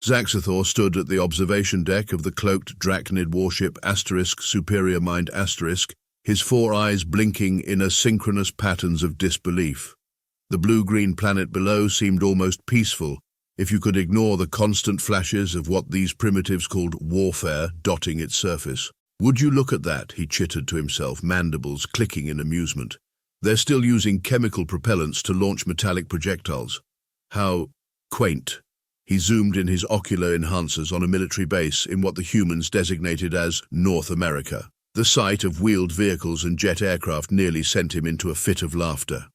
Zaxathor stood at the observation deck of the cloaked Draknid warship Superior Mind *, his four eyes blinking in asynchronous patterns of disbelief. The blue-green planet below seemed almost peaceful, if you could ignore the constant flashes of what these primitives called warfare dotting its surface. "Would you look at that?" he chittered to himself, mandibles clicking in amusement. "They're still using chemical propellants to launch metallic projectiles. How quaint." He zoomed in his ocular enhancers on a military base in what the humans designated as North America. The sight of wheeled vehicles and jet aircraft nearly sent him into a fit of laughter.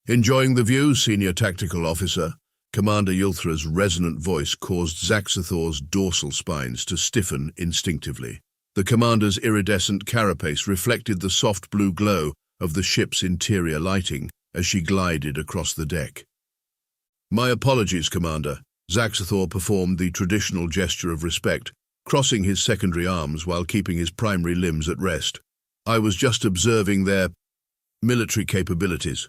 "Enjoying the view, Senior Tactical Officer?" Commander Yulthra's resonant voice caused Zaxathor's dorsal spines to stiffen instinctively. The commander's iridescent carapace reflected the soft blue glow of the ship's interior lighting as she glided across the deck. "My apologies, Commander." Zaxathor performed the traditional gesture of respect, crossing his secondary arms while keeping his primary limbs at rest. "I was just observing their military capabilities."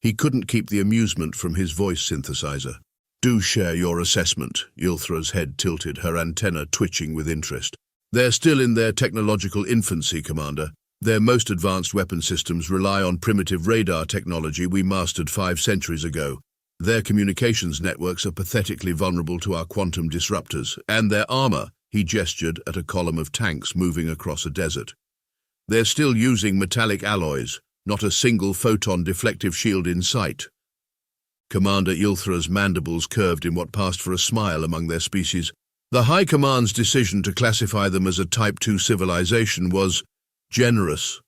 He couldn't keep the amusement from his voice synthesizer. "Do share your assessment." Yulthra's head tilted, her antenna twitching with interest. "They're still in their technological infancy, Commander. Their most advanced weapon systems rely on primitive radar technology we mastered 5 centuries ago. Their communications networks are pathetically vulnerable to our quantum disruptors, and their armor," he gestured at a column of tanks moving across a desert. "They're still using metallic alloys, not a single photon deflective shield in sight." Commander Yulthra's mandibles curved in what passed for a smile among their species. The High Command's decision to classify them as a Type 2 civilization was generous.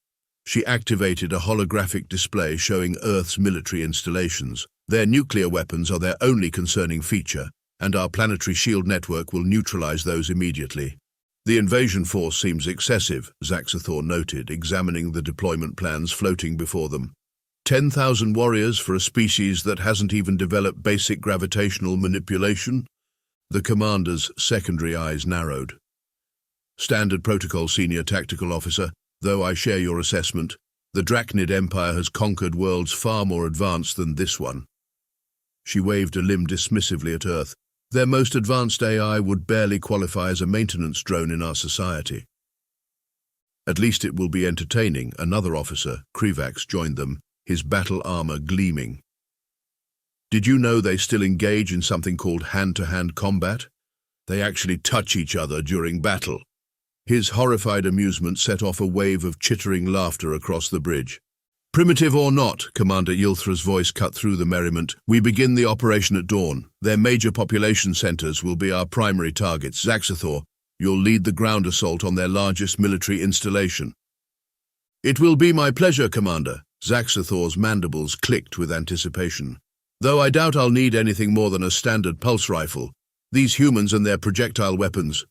She activated a holographic display showing Earth's military installations. "Their nuclear weapons are their only concerning feature, and our planetary shield network will neutralize those immediately." "The invasion force seems excessive," Zaxathor noted, examining the deployment plans floating before them. 10,000 warriors for a species that hasn't even developed basic gravitational manipulation? The commander's secondary eyes narrowed. "Standard protocol, Senior Tactical Officer, though I share your assessment. The Draknid Empire has conquered worlds far more advanced than this one." She waved a limb dismissively at Earth. "Their most advanced AI would barely qualify as a maintenance drone in our society." "At least it will be entertaining." Another officer, Krivax, joined them, his battle armor gleaming. "Did you know they still engage in something called hand-to-hand combat? They actually touch each other during battle." His horrified amusement set off a wave of chittering laughter across the bridge. "Primitive or not," Commander Yulthra's voice cut through the merriment, "we begin the operation at dawn. Their major population centers will be our primary targets. Zaxathor, you'll lead the ground assault on their largest military installation." "It will be my pleasure, Commander." Zaxathor's mandibles clicked with anticipation. "Though I doubt I'll need anything more than a standard pulse rifle. These humans and their projectile weapons."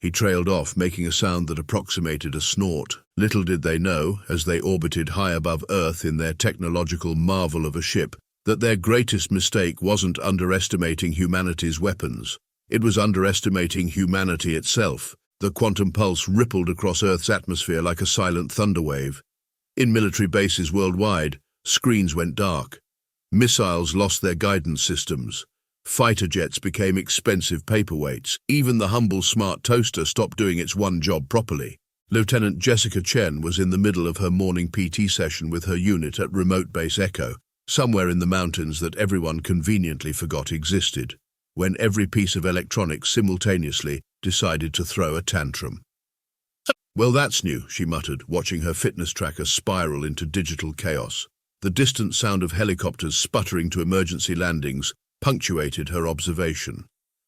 He trailed off, making a sound that approximated a snort. Little did they know, as they orbited high above Earth in their technological marvel of a ship, that their greatest mistake wasn't underestimating humanity's weapons. It was underestimating humanity itself. The quantum pulse rippled across Earth's atmosphere like a silent thunderwave. In military bases worldwide, screens went dark. Missiles lost their guidance systems. Fighter jets became expensive paperweights. Even the humble smart toaster stopped doing its one job properly. Lieutenant Chen was in the middle of her morning PT session with her unit at Remote Base Echo, somewhere in the mountains that everyone conveniently forgot existed, when every piece of electronics simultaneously decided to throw a tantrum. "Well, that's new," she muttered, watching her fitness tracker spiral into digital chaos. The distant sound of helicopters sputtering to emergency landings punctuated her observation.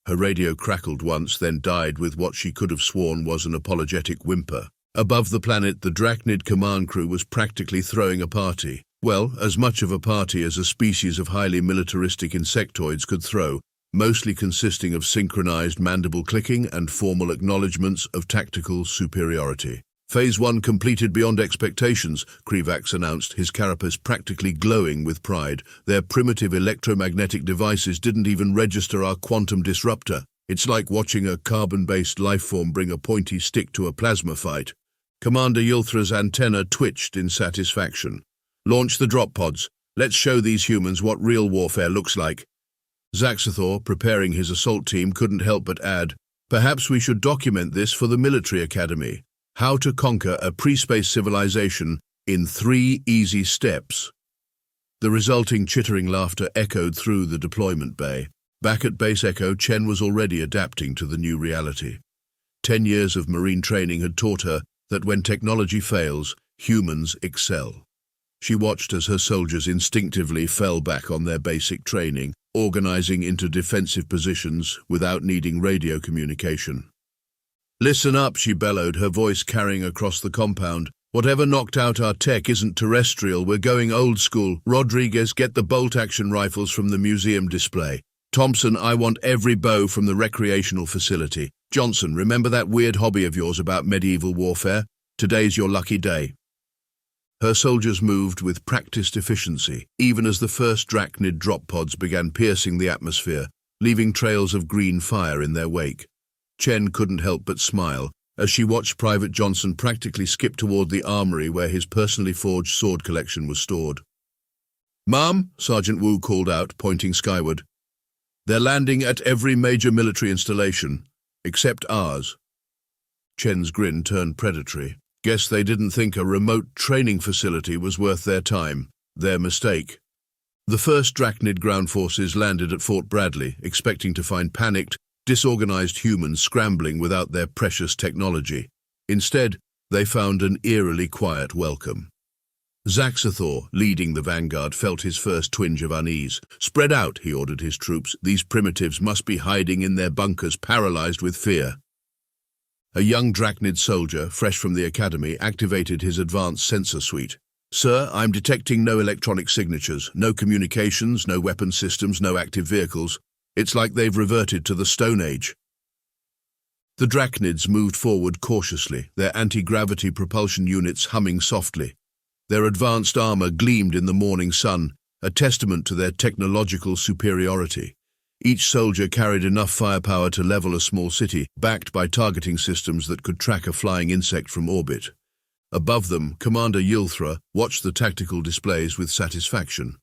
Her radio crackled once, then died with what she could have sworn was an apologetic whimper. Above the planet, the Drachnid command crew was practically throwing a party. Well, as much of a party as a species of highly militaristic insectoids could throw, mostly consisting of synchronized mandible clicking and formal acknowledgements of tactical superiority. "Phase 1 completed beyond expectations," Krivax announced, his carapace practically glowing with pride. "Their primitive electromagnetic devices didn't even register our quantum disruptor. It's like watching a carbon-based lifeform bring a pointy stick to a plasma fight." Commander Yulthra's antenna twitched in satisfaction. "Launch the drop pods. Let's show these humans what real warfare looks like." Zaxathor, preparing his assault team, couldn't help but add, "Perhaps we should document this for the military academy. How to conquer a pre-space civilization in 3 easy steps." The resulting chittering laughter echoed through the deployment bay. Back at Base Echo, Chen was already adapting to the new reality. 10 years of marine training had taught her that when technology fails, humans excel. She watched as her soldiers instinctively fell back on their basic training, organizing into defensive positions without needing radio communication. "Listen up," she bellowed, her voice carrying across the compound. "Whatever knocked out our tech isn't terrestrial, we're going old school. Rodriguez, get the bolt-action rifles from the museum display. Thompson, I want every bow from the recreational facility. Johnson, remember that weird hobby of yours about medieval warfare? Today's your lucky day." Her soldiers moved with practiced efficiency, even as the first drachnid drop pods began piercing the atmosphere, leaving trails of green fire in their wake. Chen couldn't help but smile as she watched Private Johnson practically skip toward the armory where his personally forged sword collection was stored. "Ma'am," Sergeant Wu called out, pointing skyward. "They're landing at every major military installation, except ours." Chen's grin turned predatory. Guess they didn't think a remote training facility was worth their time. Their mistake. The first Drachnid ground forces landed at Fort Bradley, expecting to find panicked, disorganized humans scrambling without their precious technology. Instead, they found an eerily quiet welcome. Zaxathor, leading the vanguard, felt his first twinge of unease. "Spread out," he ordered his troops. "These primitives must be hiding in their bunkers, paralyzed with fear." A young Drachnid soldier, fresh from the academy, activated his advanced sensor suite. "Sir, I'm detecting no electronic signatures, no communications, no weapon systems, no active vehicles. It's like they've reverted to the Stone Age." The Drachnids moved forward cautiously, their anti-gravity propulsion units humming softly. Their advanced armor gleamed in the morning sun, a testament to their technological superiority. Each soldier carried enough firepower to level a small city, backed by targeting systems that could track a flying insect from orbit. Above them, Commander Yilthra watched the tactical displays with satisfaction.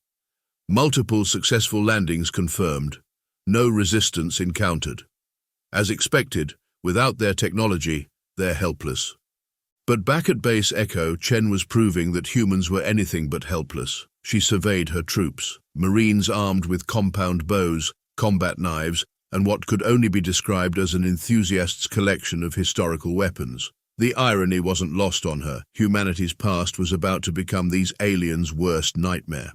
Multiple successful landings confirmed. No resistance encountered. As expected, without their technology, they're helpless. But back at Base Echo, Chen was proving that humans were anything but helpless. She surveyed her troops, Marines armed with compound bows, combat knives, and what could only be described as an enthusiast's collection of historical weapons. The irony wasn't lost on her. Humanity's past was about to become these aliens' worst nightmare.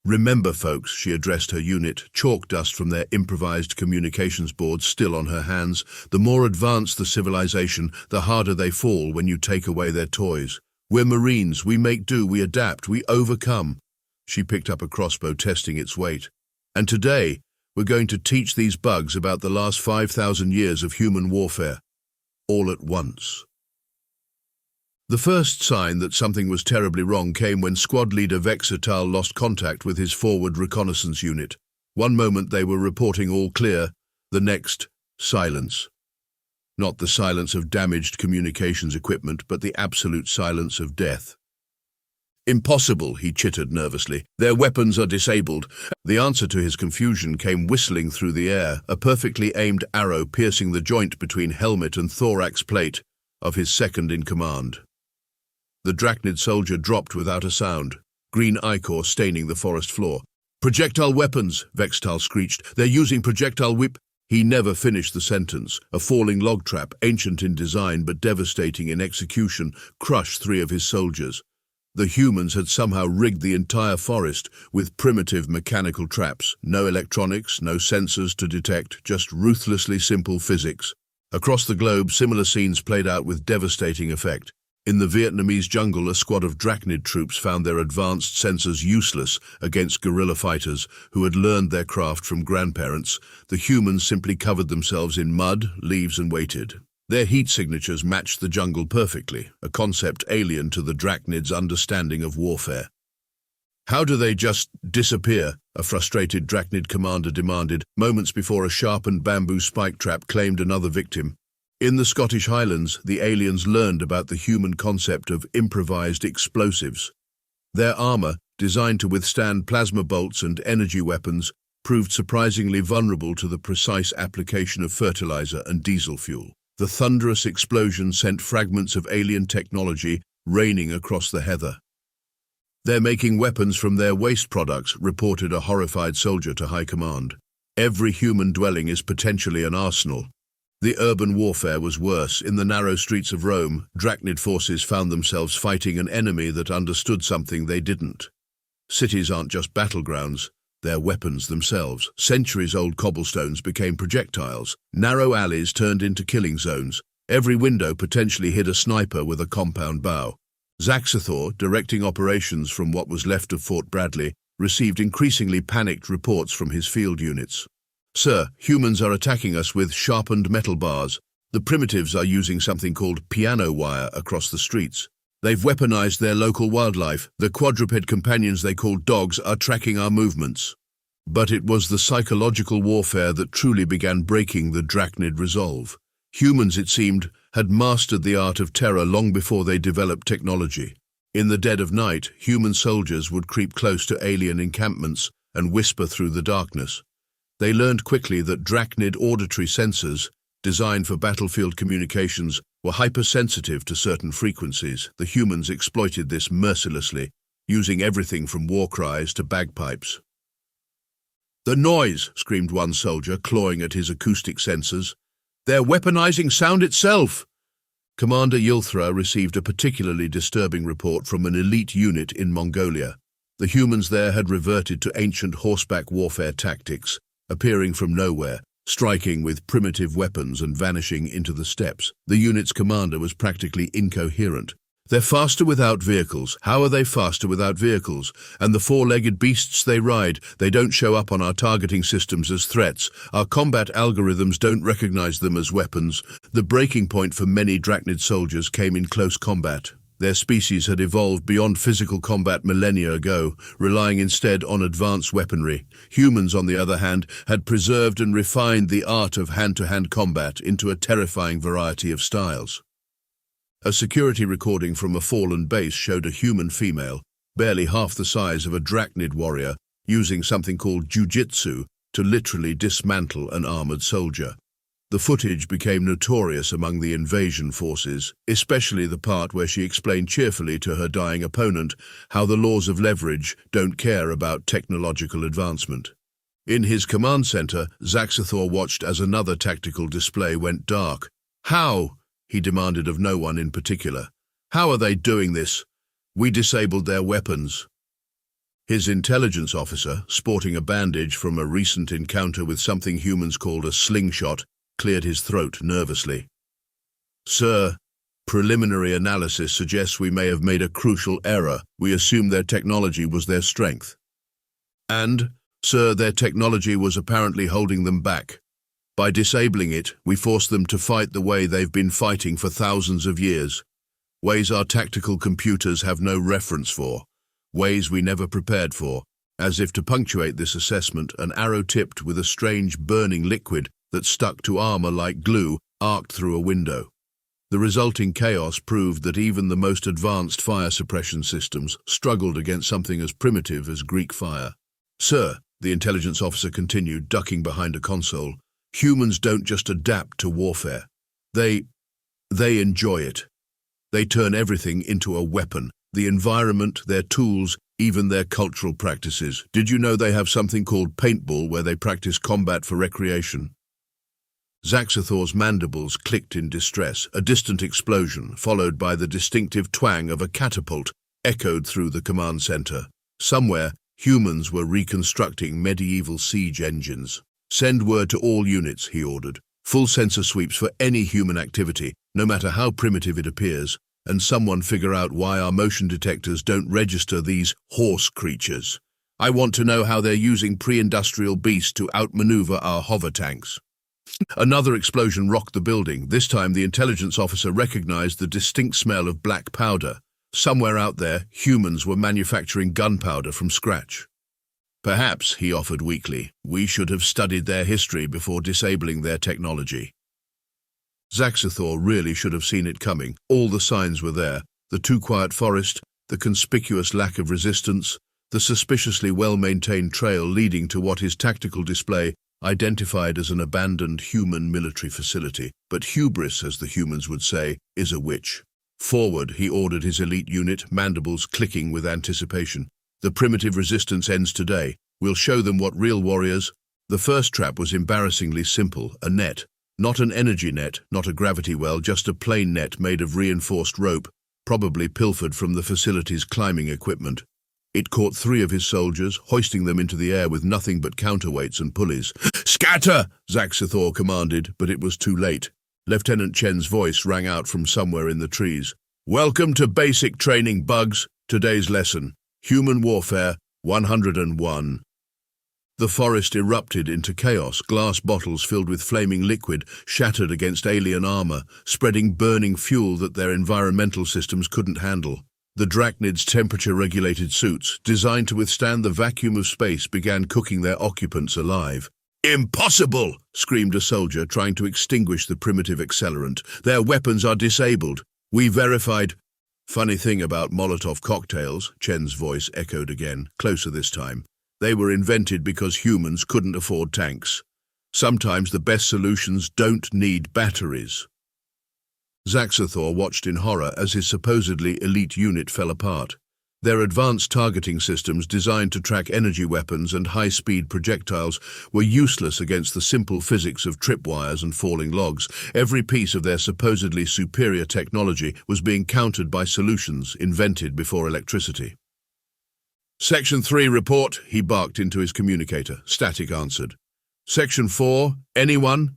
"Remember, folks," she addressed her unit, chalk dust from their improvised communications boards still on her hands. "The more advanced the civilization, the harder they fall when you take away their toys. We're Marines, we make do, we adapt, we overcome." She picked up a crossbow, testing its weight. "And today, we're going to teach these bugs about the last 5,000 years of human warfare, all at once." The first sign that something was terribly wrong came when squad leader Vexatal lost contact with his forward reconnaissance unit. One moment they were reporting all clear, the next, silence. Not the silence of damaged communications equipment, but the absolute silence of death. "Impossible," he chittered nervously. "Their weapons are disabled." The answer to his confusion came whistling through the air, a perfectly aimed arrow piercing the joint between helmet and thorax plate of his second-in-command. The Draknid soldier dropped without a sound, green ichor staining the forest floor. "Projectile weapons," Vextal screeched. "They're using projectile whip." He never finished the sentence. A falling log trap, ancient in design but devastating in execution, crushed 3 of his soldiers. The humans had somehow rigged the entire forest with primitive mechanical traps. No electronics, no sensors to detect, just ruthlessly simple physics. Across the globe, similar scenes played out with devastating effect. In the Vietnamese jungle, a squad of Draknid troops found their advanced sensors useless against guerrilla fighters who had learned their craft from grandparents. The humans simply covered themselves in mud, leaves, and waited. Their heat signatures matched the jungle perfectly, a concept alien to the Drachnid's understanding of warfare. "How do they just disappear?" a frustrated Drachnid commander demanded, moments before a sharpened bamboo spike trap claimed another victim. In the Scottish Highlands, the aliens learned about the human concept of improvised explosives. Their armor, designed to withstand plasma bolts and energy weapons, proved surprisingly vulnerable to the precise application of fertilizer and diesel fuel. The thunderous explosion sent fragments of alien technology raining across the heather. "They're making weapons from their waste products," reported a horrified soldier to high command. "Every human dwelling is potentially an arsenal." The urban warfare was worse. In the narrow streets of Rome, drachnid forces found themselves fighting an enemy that understood something they didn't. Cities aren't just battlegrounds, they're weapons themselves. Centuries-old cobblestones became projectiles. Narrow alleys turned into killing zones. Every window potentially hid a sniper with a compound bow. Zaxathor, directing operations from what was left of Fort Bradley, received increasingly panicked reports from his field units. "Sir, humans are attacking us with sharpened metal bars. The primitives are using something called piano wire across the streets. They've weaponized their local wildlife. The quadruped companions they call dogs are tracking our movements." But it was the psychological warfare that truly began breaking the drachnid resolve. Humans, it seemed, had mastered the art of terror long before they developed technology. In the dead of night, human soldiers would creep close to alien encampments and whisper through the darkness. They learned quickly that drachnid auditory sensors, designed for battlefield communications, were hypersensitive to certain frequencies. The humans exploited this mercilessly, using everything from war cries to bagpipes. "The noise!" screamed one soldier, clawing at his acoustic sensors. "They're weaponizing sound itself!" Commander Yilthra received a particularly disturbing report from an elite unit in Mongolia. The humans there had reverted to ancient horseback warfare tactics, appearing from nowhere, striking with primitive weapons and vanishing into the steppes. The unit's commander was practically incoherent. "They're faster without vehicles. How are they faster without vehicles? And the four-legged beasts they ride, they don't show up on our targeting systems as threats. Our combat algorithms don't recognize them as weapons." The breaking point for many drachnid soldiers came in close combat. Their species had evolved beyond physical combat millennia ago, relying instead on advanced weaponry. Humans, on the other hand, had preserved and refined the art of hand-to-hand combat into a terrifying variety of styles. A security recording from a fallen base showed a human female, barely half the size of a drachnid warrior, using something called jujitsu to literally dismantle an armored soldier. The footage became notorious among the invasion forces, especially the part where she explained cheerfully to her dying opponent how the laws of leverage don't care about technological advancement. In his command center, Zaxathor watched as another tactical display went dark. "How?" he demanded of no one in particular. "How are they doing this? We disabled their weapons." His intelligence officer, sporting a bandage from a recent encounter with something humans called a slingshot, cleared his throat nervously. "Sir, preliminary analysis suggests we may have made a crucial error. We assumed their technology was their strength. And, sir, their technology was apparently holding them back. By disabling it, we forced them to fight the way they've been fighting for thousands of years. Ways our tactical computers have no reference for. Ways we never prepared for." As if to punctuate this assessment, an arrow tipped with a strange burning liquid that stuck to armor like glue arced through a window. The resulting chaos proved that even the most advanced fire suppression systems struggled against something as primitive as Greek fire. "Sir," the intelligence officer continued, ducking behind a console, "humans don't just adapt to warfare. They enjoy it. They turn everything into a weapon. The environment, their tools, even their cultural practices. Did you know they have something called paintball where they practice combat for recreation?" Zaxathor's mandibles clicked in distress. A distant explosion, followed by the distinctive twang of a catapult, echoed through the command center. Somewhere, humans were reconstructing medieval siege engines. "Send word to all units," he ordered. "Full sensor sweeps for any human activity, no matter how primitive it appears, and someone figure out why our motion detectors don't register these horse creatures. I want to know how they're using pre-industrial beasts to outmaneuver our hover tanks." Another explosion rocked the building. This time the intelligence officer recognized the distinct smell of black powder. Somewhere out there, humans were manufacturing gunpowder from scratch. "Perhaps," he offered weakly, "we should have studied their history before disabling their technology." Zaxathor really should have seen it coming. All the signs were there: the too quiet forest, the conspicuous lack of resistance, the suspiciously well-maintained trail leading to what his tactical display identified as an abandoned human military facility. But hubris, as the humans would say, is a witch. Forward, he ordered his elite unit, mandibles clicking with anticipation. The primitive resistance ends today. We'll show them what real warriors... The first trap was embarrassingly simple, a net. Not an energy net, not a gravity well, just a plain net made of reinforced rope, probably pilfered from the facility's climbing equipment. It caught 3 of his soldiers, hoisting them into the air with nothing but counterweights and pulleys. "Scatter!" Zaxathor commanded, but it was too late. Lieutenant Chen's voice rang out from somewhere in the trees. "Welcome to basic training, bugs. Today's lesson, Human Warfare 101. The forest erupted into chaos. Glass bottles filled with flaming liquid shattered against alien armor, spreading burning fuel that their environmental systems couldn't handle. The drachnid's temperature-regulated suits, designed to withstand the vacuum of space, began cooking their occupants alive. "Impossible!" screamed a soldier, trying to extinguish the primitive accelerant. "Their weapons are disabled. We verified..." "Funny thing about Molotov cocktails," Chen's voice echoed again, closer this time. "They were invented because humans couldn't afford tanks. Sometimes the best solutions don't need batteries." Zaxathor watched in horror as his supposedly elite unit fell apart. Their advanced targeting systems, designed to track energy weapons and high-speed projectiles, were useless against the simple physics of tripwires and falling logs. Every piece of their supposedly superior technology was being countered by solutions invented before electricity. "Section 3 report," he barked into his communicator. Static answered. "Section 4, anyone?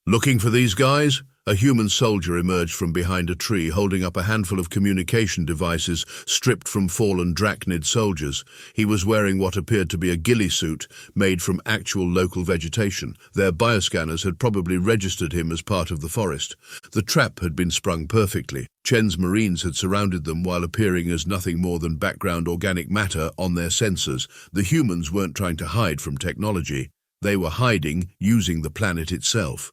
Looking for these guys?" A human soldier emerged from behind a tree, holding up a handful of communication devices stripped from fallen Draknid soldiers. He was wearing what appeared to be a ghillie suit made from actual local vegetation. Their bioscanners had probably registered him as part of the forest. The trap had been sprung perfectly. Chen's marines had surrounded them while appearing as nothing more than background organic matter on their sensors. The humans weren't trying to hide from technology. They were hiding using the planet itself.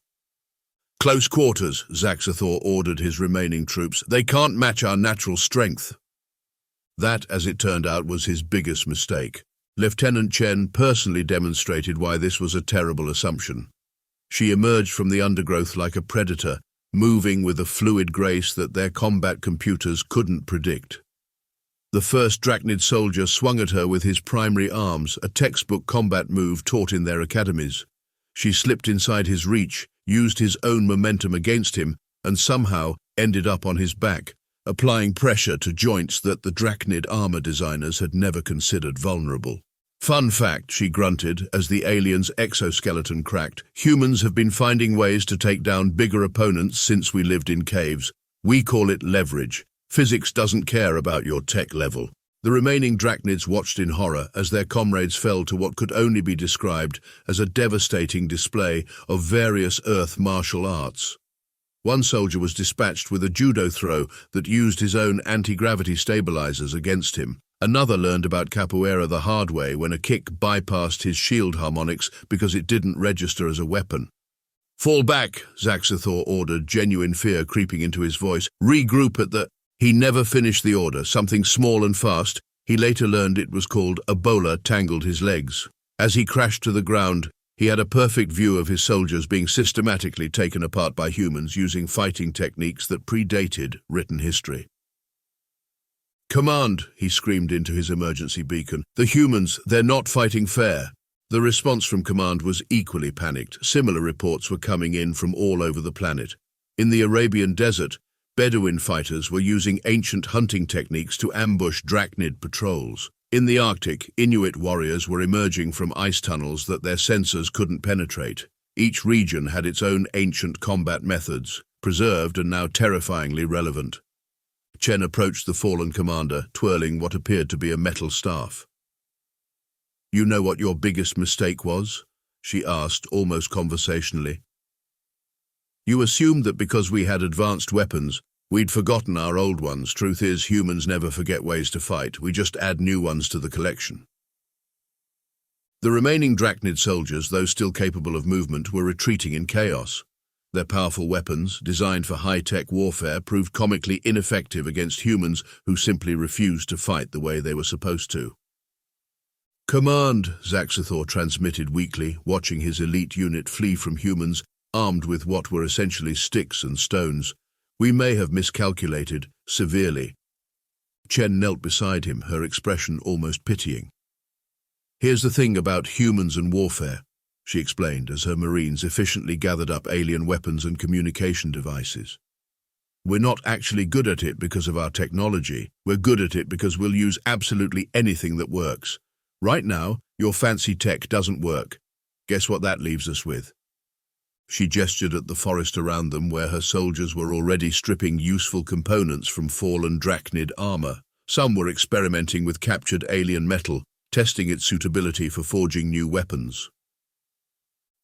"Close quarters," Zaxathor ordered his remaining troops. "They can't match our natural strength." That, as it turned out, was his biggest mistake. Lieutenant Chen personally demonstrated why this was a terrible assumption. She emerged from the undergrowth like a predator, moving with a fluid grace that their combat computers couldn't predict. The first Draknid soldier swung at her with his primary arms, a textbook combat move taught in their academies. She slipped inside his reach, used his own momentum against him, and somehow ended up on his back, applying pressure to joints that the Draknid armor designers had never considered vulnerable. "Fun fact," she grunted as the alien's exoskeleton cracked. "Humans have been finding ways to take down bigger opponents since we lived in caves. We call it leverage. Physics doesn't care about your tech level." The remaining Drachnids watched in horror as their comrades fell to what could only be described as a devastating display of various Earth martial arts. One soldier was dispatched with a judo throw that used his own anti-gravity stabilizers against him. Another learned about capoeira the hard way when a kick bypassed his shield harmonics because it didn't register as a weapon. "Fall back," Zaxathor ordered, genuine fear creeping into his voice. "Regroup at the..." He never finished the order. Something small and fast, he later learned it was called Ebola, tangled his legs. As he crashed to the ground, he had a perfect view of his soldiers being systematically taken apart by humans using fighting techniques that predated written history. "Command," he screamed into his emergency beacon. "The humans, they're not fighting fair." The response from command was equally panicked. Similar reports were coming in from all over the planet. In the Arabian desert, Bedouin fighters were using ancient hunting techniques to ambush Draknid patrols. In the Arctic, Inuit warriors were emerging from ice tunnels that their sensors couldn't penetrate. Each region had its own ancient combat methods, preserved and now terrifyingly relevant. Chen approached the fallen commander, twirling what appeared to be a metal staff. "You know what your biggest mistake was?" she asked, almost conversationally. "You assumed that because we had advanced weapons, we'd forgotten our old ones. Truth is, humans never forget ways to fight. We just add new ones to the collection." The remaining Draknid soldiers, though still capable of movement, were retreating in chaos. Their powerful weapons, designed for high-tech warfare, proved comically ineffective against humans who simply refused to fight the way they were supposed to. Command, Zaxathor transmitted weakly, watching his elite unit flee from humans, armed with what were essentially sticks and stones. We may have miscalculated, severely. Chen knelt beside him, her expression almost pitying. Here's the thing about humans and warfare, she explained as her Marines efficiently gathered up alien weapons and communication devices. We're not actually good at it because of our technology. We're good at it because we'll use absolutely anything that works. Right now, your fancy tech doesn't work. Guess what that leaves us with? She gestured at the forest around them where her soldiers were already stripping useful components from fallen Draknid armor. Some were experimenting with captured alien metal, testing its suitability for forging new weapons.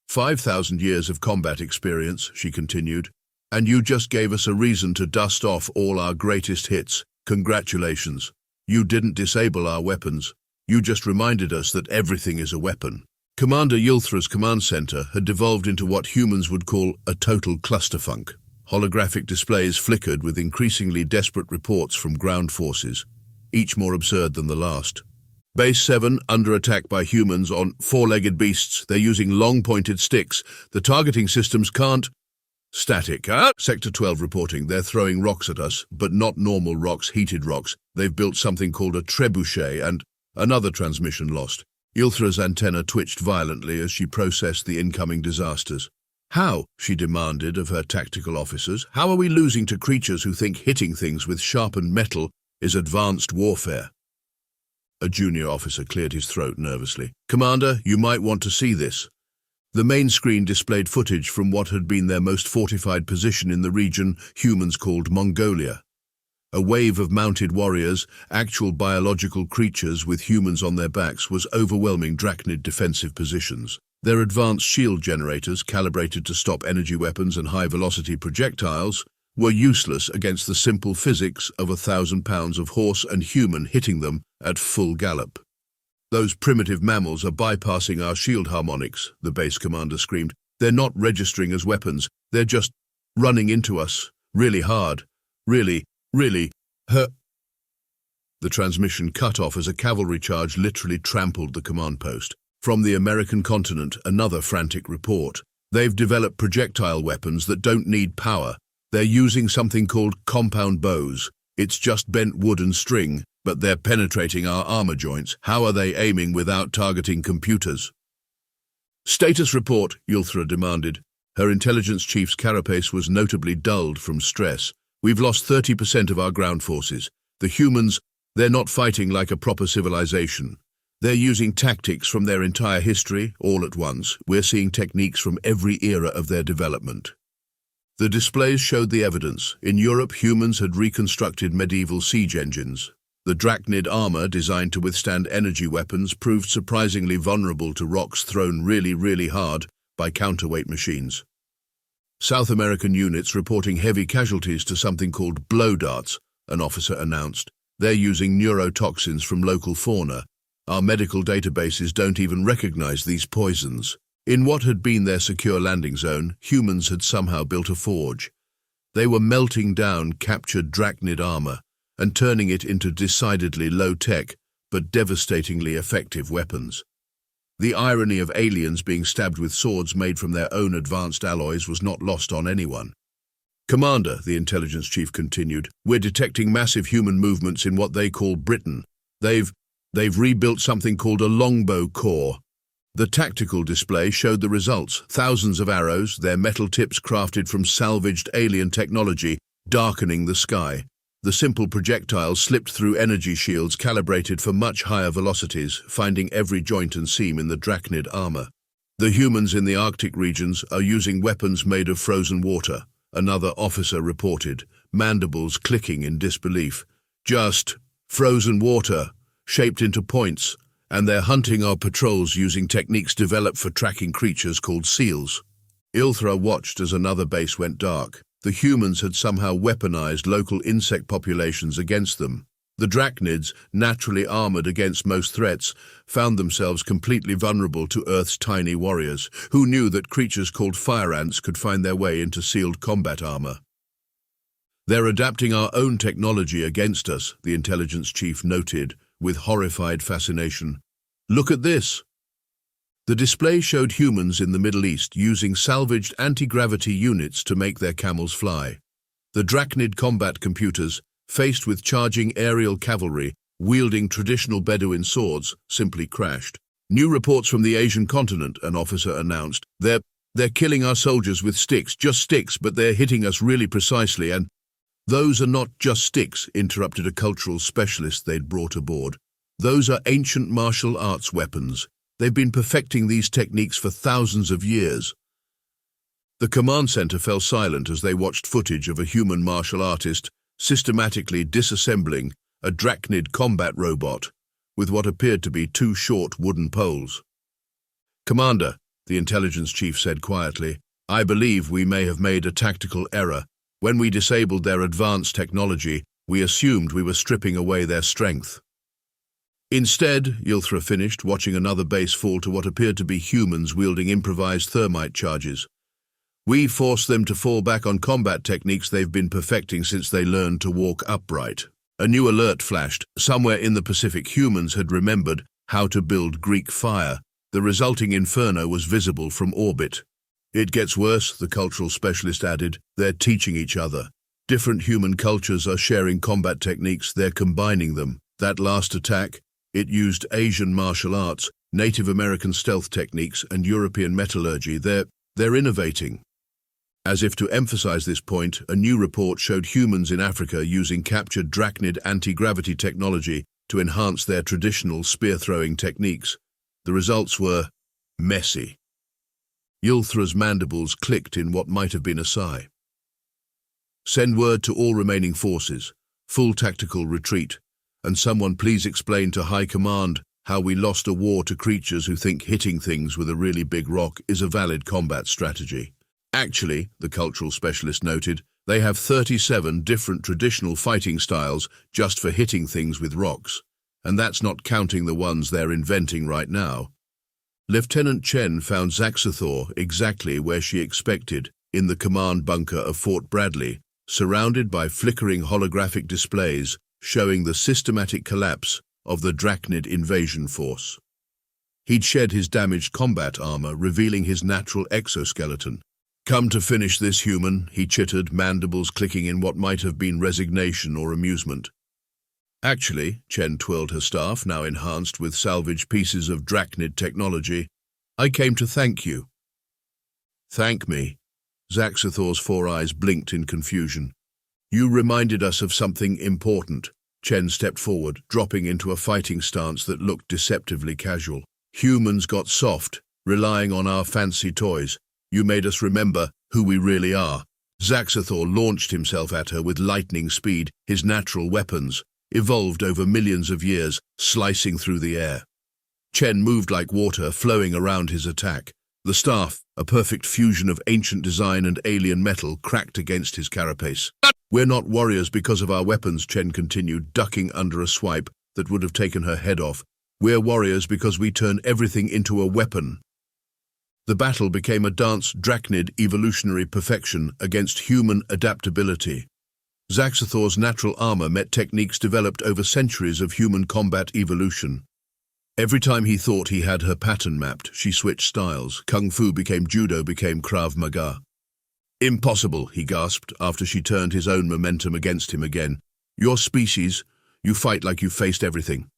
5,000 years of combat experience, she continued, and you just gave us a reason to dust off all our greatest hits. Congratulations. You didn't disable our weapons. You just reminded us that everything is a weapon. Commander Ylthra's command center had devolved into what humans would call a total clusterfunk. Holographic displays flickered with increasingly desperate reports from ground forces, each more absurd than the last. Base 7 under attack by humans on four-legged beasts. They're using long-pointed sticks. The targeting systems can't... Static, huh? Sector 12 reporting. They're throwing rocks at us, but not normal rocks, heated rocks. They've built something called a trebuchet and... Another transmission lost. Ylthra's antenna twitched violently as she processed the incoming disasters. How, she demanded of her tactical officers, how are we losing to creatures who think hitting things with sharpened metal is advanced warfare? A junior officer cleared his throat nervously. Commander, you might want to see this. The main screen displayed footage from what had been their most fortified position in the region humans called Mongolia. A wave of mounted warriors, actual biological creatures with humans on their backs, was overwhelming Drachnid defensive positions. Their advanced shield generators, calibrated to stop energy weapons and high-velocity projectiles, were useless against the simple physics of 1,000 pounds of horse and human hitting them at full gallop. Those primitive mammals are bypassing our shield harmonics, the base commander screamed. They're not registering as weapons. They're just running into us. Really hard. Really hurt. The transmission cut off as a cavalry charge literally trampled the command post. From the American continent, another frantic report. They've developed projectile weapons that don't need power. They're using something called compound bows. It's just bent wood and string, but they're penetrating our armor joints. How are they aiming without targeting computers? Status report, Ylthra demanded. Her intelligence chief's carapace was notably dulled from stress. We've lost 30% of our ground forces. The humans, they're not fighting like a proper civilization. They're using tactics from their entire history, all at once. We're seeing techniques from every era of their development. The displays showed the evidence. In Europe, humans had reconstructed medieval siege engines. The drachnid armor, designed to withstand energy weapons, proved surprisingly vulnerable to rocks thrown really hard by counterweight machines. South American units reporting heavy casualties to something called blow darts, an officer announced. They're using neurotoxins from local fauna. Our medical databases don't even recognize these poisons. In what had been their secure landing zone, humans had somehow built a forge. They were melting down captured drachnid armor and turning it into decidedly low-tech but devastatingly effective weapons. The irony of aliens being stabbed with swords made from their own advanced alloys was not lost on anyone. Commander, the intelligence chief continued, we're detecting massive human movements in what they call Britain. They've rebuilt something called a longbow core. The tactical display showed the results. Thousands of arrows, their metal tips crafted from salvaged alien technology, darkening the sky. The simple projectiles slipped through energy shields calibrated for much higher velocities, finding every joint and seam in the drachnid armor. The humans in the Arctic regions are using weapons made of frozen water, another officer reported, mandibles clicking in disbelief. Just frozen water, shaped into points, and they're hunting our patrols using techniques developed for tracking creatures called seals. Ylthra watched as another base went dark. The humans had somehow weaponized local insect populations against them. The drachnids, naturally armored against most threats, found themselves completely vulnerable to Earth's tiny warriors, who knew that creatures called fire ants could find their way into sealed combat armor. They're adapting our own technology against us, the intelligence chief noted, with horrified fascination. Look at this. The display showed humans in the Middle East using salvaged anti-gravity units to make their camels fly. The Drachnid combat computers, faced with charging aerial cavalry, wielding traditional Bedouin swords, simply crashed. New reports from the Asian continent, an officer announced. They're killing our soldiers with sticks, just sticks, but they're hitting us really precisely, and those are not just sticks, interrupted a cultural specialist they'd brought aboard. Those are ancient martial arts weapons. They've been perfecting these techniques for thousands of years. The command center fell silent as they watched footage of a human martial artist systematically disassembling a drachnid combat robot with what appeared to be two short wooden poles. "Commander," the intelligence chief said quietly, "I believe we may have made a tactical error. When we disabled their advanced technology, we assumed we were stripping away their strength." Instead, Yilthra finished, watching another base fall to what appeared to be humans wielding improvised thermite charges. "We forced them to fall back on combat techniques they've been perfecting since they learned to walk upright." A new alert flashed. Somewhere in the Pacific, humans had remembered how to build Greek fire. The resulting inferno was visible from orbit. "It gets worse," the cultural specialist added. "They're teaching each other. Different human cultures are sharing combat techniques, they're combining them. That last attack, it used Asian martial arts, Native American stealth techniques, and European metallurgy. They're innovating." As if to emphasize this point, a new report showed humans in Africa using captured drachnid anti-gravity technology to enhance their traditional spear-throwing techniques. The results were messy. Yilthra's mandibles clicked in what might have been a sigh. "Send word to all remaining forces. Full tactical retreat. And someone please explain to High Command how we lost a war to creatures who think hitting things with a really big rock is a valid combat strategy." Actually, the cultural specialist noted, they have 37 different traditional fighting styles just for hitting things with rocks. And that's not counting the ones they're inventing right now. Lieutenant Chen found Zaxathor exactly where she expected, in the command bunker of Fort Bradley, surrounded by flickering holographic displays showing the systematic collapse of the Drachnid invasion force. He'd shed his damaged combat armor, revealing his natural exoskeleton. "Come to finish this, human," he chittered, mandibles clicking in what might have been resignation or amusement. "Actually," Chen twirled her staff, now enhanced with salvaged pieces of Drachnid technology, "I came to thank you." "Thank me?" Zaxathor's four eyes blinked in confusion. "You reminded us of something important." Chen stepped forward, dropping into a fighting stance that looked deceptively casual. "Humans got soft, relying on our fancy toys. You made us remember who we really are." Zaxathor launched himself at her with lightning speed, his natural weapons, evolved over millions of years, slicing through the air. Chen moved like water, flowing around his attack. The staff, a perfect fusion of ancient design and alien metal, cracked against his carapace. "We're not warriors because of our weapons," Chen continued, ducking under a swipe that would have taken her head off. "We're warriors because we turn everything into a weapon." The battle became a dance drachnid evolutionary perfection against human adaptability. Zaxathor's natural armor met techniques developed over centuries of human combat evolution. Every time he thought he had her pattern mapped, she switched styles. Kung Fu became Judo, became Krav Maga. "Impossible," he gasped after she turned his own momentum against him again. "Your species, you fight like you've faced everything."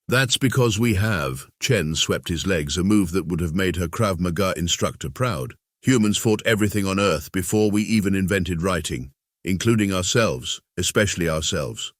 "That's because we have." Chen swept his legs, a move that would have made her Krav Maga instructor proud. "Humans fought everything on Earth before we even invented writing, including ourselves, especially ourselves."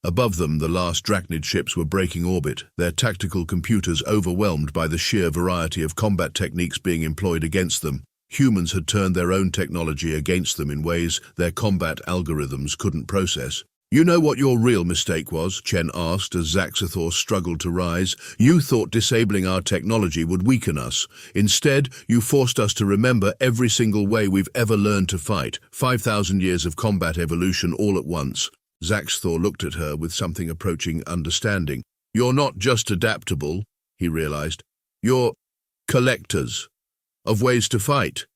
Above them, the last Drachnid ships were breaking orbit, their tactical computers overwhelmed by the sheer variety of combat techniques being employed against them. Humans had turned their own technology against them in ways their combat algorithms couldn't process. "You know what your real mistake was?" Chen asked as Zaxathor struggled to rise. "You thought disabling our technology would weaken us. Instead, you forced us to remember every single way we've ever learned to fight. 5,000 years of combat evolution all at once." Zaxathor looked at her with something approaching understanding. "You're not just adaptable," he realized. "You're collectors of ways to fight."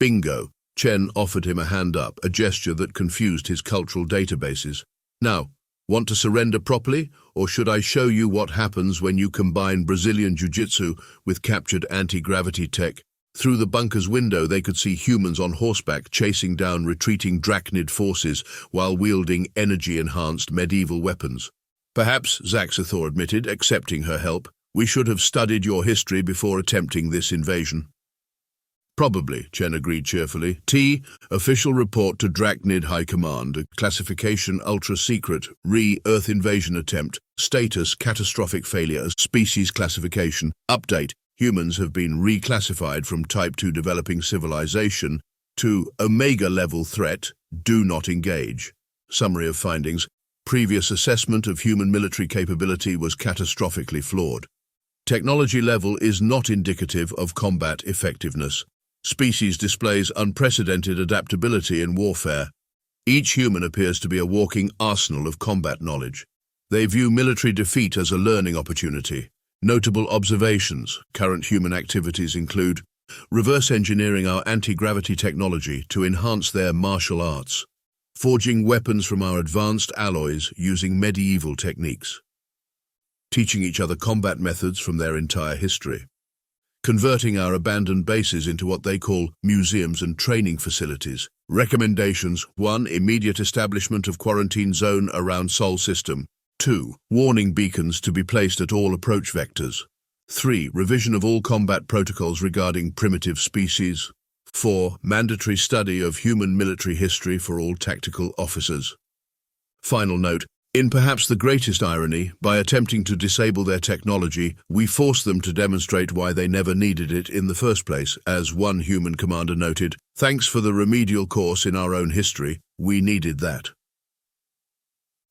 "Bingo." Chen offered him a hand up, a gesture that confused his cultural databases. "Now, Want to surrender properly, or should I show you what happens when you combine Brazilian jiu-jitsu with captured anti-gravity tech? Through the bunker's window, they could see humans on horseback chasing down retreating drachnid forces while wielding energy-enhanced medieval weapons. Perhaps, Zaxathor admitted, accepting her help, we should have studied your history before attempting this invasion. Probably, Chen agreed cheerfully. Official report to Draknid High Command. Classification ultra-secret. Earth invasion attempt. Status catastrophic failure. Species classification. Update. Humans have been reclassified from Type 2 developing civilization to Omega-level threat. Do not engage. Summary of findings. Previous assessment of human military capability was catastrophically flawed. Technology level is not indicative of combat effectiveness. Species displays unprecedented adaptability in warfare. Each human appears to be a walking arsenal of combat knowledge. They view military defeat as a learning opportunity. Notable observations. Current human activities include reverse engineering our anti-gravity technology to enhance their martial arts, forging weapons from our advanced alloys using medieval techniques, teaching each other combat methods from their entire history, converting our abandoned bases into what they call museums and training facilities. Recommendations: 1. Immediate establishment of quarantine zone around Sol system. 2. Warning beacons to be placed at all approach vectors. 3. Revision of all combat protocols regarding primitive species. 4. Mandatory study of human military history for all tactical officers. Final note. In perhaps the greatest irony, by attempting to disable their technology, we force them to demonstrate why they never needed it in the first place. As one human commander noted, thanks for the remedial course in our own history, we needed that.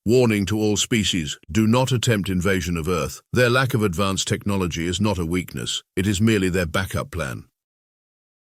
Warning to all species, do not attempt invasion of Earth. Their lack of advanced technology is not a weakness, it is merely their backup plan.